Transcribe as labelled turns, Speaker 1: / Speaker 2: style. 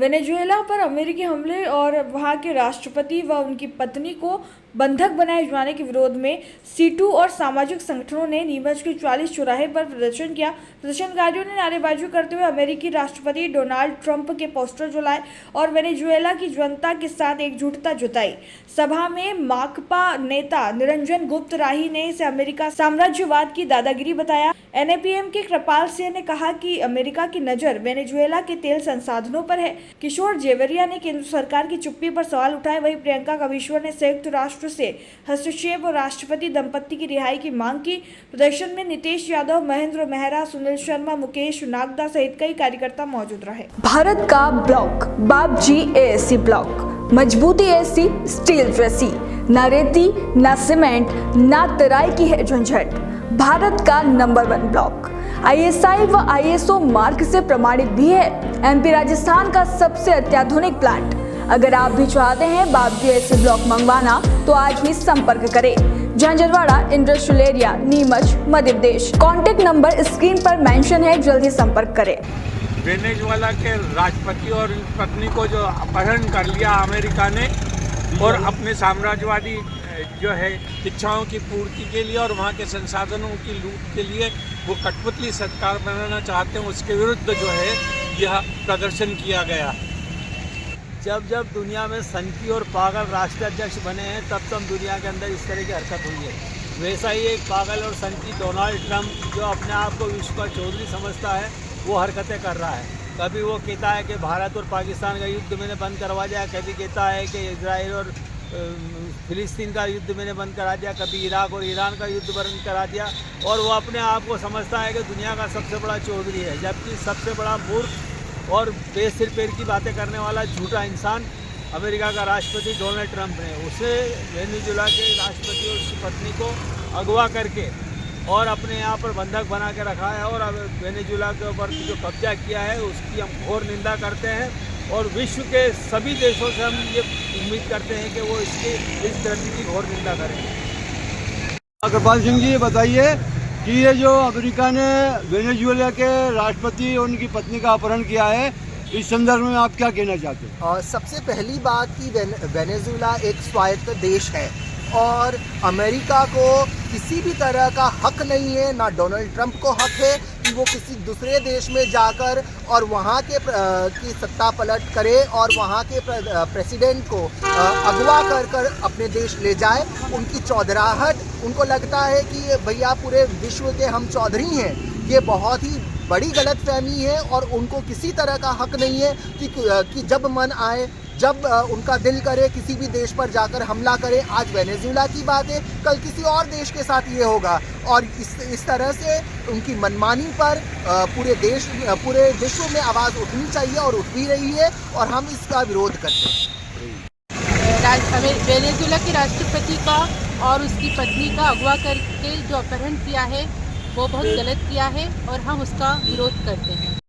Speaker 1: Venezuela पर अमेरिकी हमले और वहां के राष्ट्रपति व उनकी पत्नी को बंधक बनाए जाने के विरोध में सीटू और सामाजिक संगठनों ने नीमच के 40 चौराहे पर प्रदर्शन किया। प्रदर्शनकारियों ने नारेबाजी करते हुए अमेरिकी राष्ट्रपति डोनाल्ड ट्रंप के पोस्टर जलाए और वेनेजुएला की जनता के साथ एकजुटता जताई। सभा में माकपा नेता निरंजन गुप्त राही ने इसे अमेरिका साम्राज्यवाद की दादागिरी बताया। एनएपीएम के कृपाल सिंह ने कहा कि अमेरिका की नजर वेनेजुएला के तेल संसाधनों पर है। किशोर जेवरिया ने केंद्र सरकार की चुप्पी पर सवाल उठाए। वहीं प्रियंका कविश्वर ने संयुक्त राष्ट्र से हस्तक्षेप और राष्ट्रपति दंपति की रिहाई की मांग की। प्रदर्शन में नीतीश यादव, महेंद्र मेहरा, सुनील शर्मा, मुकेश नागदा सहित कई कार्यकर्ता मौजूद रहे।
Speaker 2: भारत का ब्लॉक बापजी एएससी ब्लॉक, मजबूती एसी स्टील जैसी, न रेती न सीमेंट न तराई की है झंझट। भारत का नंबर 1 ब्लॉक आईएसआई व आईएसओ मार्क से प्रमाणित भी है। एमपी राजस्थान का सबसे अत्याधुनिक प्लांट। अगर आप भी चाहते हैं बापजी एएससी ब्लॉक मंगवाना तो आज ही संपर्क करें। Jhanjharwada industrial area, Neemuch, Madhya Pradesh. Contact number screen पर मेंशन है, जल्द ही संपर्क करें।
Speaker 3: वेनेजुएला के राष्ट्रपति और पत्नी को जो अपहरण कर लिया अमेरिका ने और अपने साम्राज्यवादी जो है इच्छाओं की पूर्ति के लिए और वहाँ के संसाधनों की लूट के लिए वो कठपुतली सरकार बनाना चाहते हैं, उसके विरुद्ध जो है यह प्रदर्शन किया गया।
Speaker 4: जब जब दुनिया में सनकी और पागल राष्ट्राध्यक्ष बने हैं तब तब दुनिया के अंदर इस तरह की हरकत हुई है। वैसा ही एक पागल और सनकी डोनाल्ड ट्रंप जो अपने आप को विश्व का चौधरी समझता है वो हरकतें कर रहा है। कभी वो कहता है कि भारत और पाकिस्तान का युद्ध मैंने बंद करवा दिया, कभी कहता है कि इजराइल और फिलिस्तीन का युद्ध मैंने बंद करा दिया, कभी इराक और ईरान का युद्ध बंद करा दिया। और वो अपने आप को समझता है कि दुनिया का सबसे बड़ा चौधरी है, जबकि सबसे बड़ा मूर्ख और बेसिर पैर की बातें करने वाला झूठा इंसान अमेरिका का राष्ट्रपति डोनाल्ड ट्रंप ने उसे वेनेजुएला के राष्ट्रपति और उसकी पत्नी को अगवा करके और अपने यहाँ पर बंधक बना के रखा है। और अब वेनेजुएला के ऊपर जो कब्जा किया है उसकी हम घोर निंदा करते हैं और विश्व के सभी देशों से हम ये उम्मीद करते हैं कि वो इस कृत्य की घोर निंदा करेंगे।
Speaker 5: कृपाल सिंह जी, ये बताइए कि ये जो अमेरिका ने वेनेजुएला के राष्ट्रपति और उनकी पत्नी का अपहरण किया है, इस संदर्भ में आप क्या कहना चाहते हैं?
Speaker 6: सबसे पहली बात कि वेनेजुएला एक स्वायत्त देश है और अमेरिका को किसी भी तरह का हक नहीं है, ना डोनाल्ड ट्रंप को हक है कि वो किसी दूसरे देश में जाकर और वहाँ के की सत्ता पलट करे और वहाँ के प्रेसिडेंट को अगवा कर अपने देश ले जाए। उनकी चौधराहट, उनको लगता है कि ये भैया पूरे विश्व के हम चौधरी हैं, ये बहुत ही बड़ी गलतफहमी है और उनको किसी तरह का हक नहीं है कि जब मन आए, जब उनका दिल करे किसी भी देश पर जाकर हमला करे। आज वेनेजुएला की बात है, कल किसी और देश के साथ ये होगा और इस तरह से उनकी मनमानी पर पूरे विश्व में आवाज़ उठनी चाहिए और उठ भी रही है और हम इसका विरोध करते हैं।
Speaker 7: वेनेजुएला के राष्ट्रपति का और उसकी पत्नी का अगवा करके जो अपहरण किया है वो बहुत गलत किया है और हम उसका विरोध करते हैं।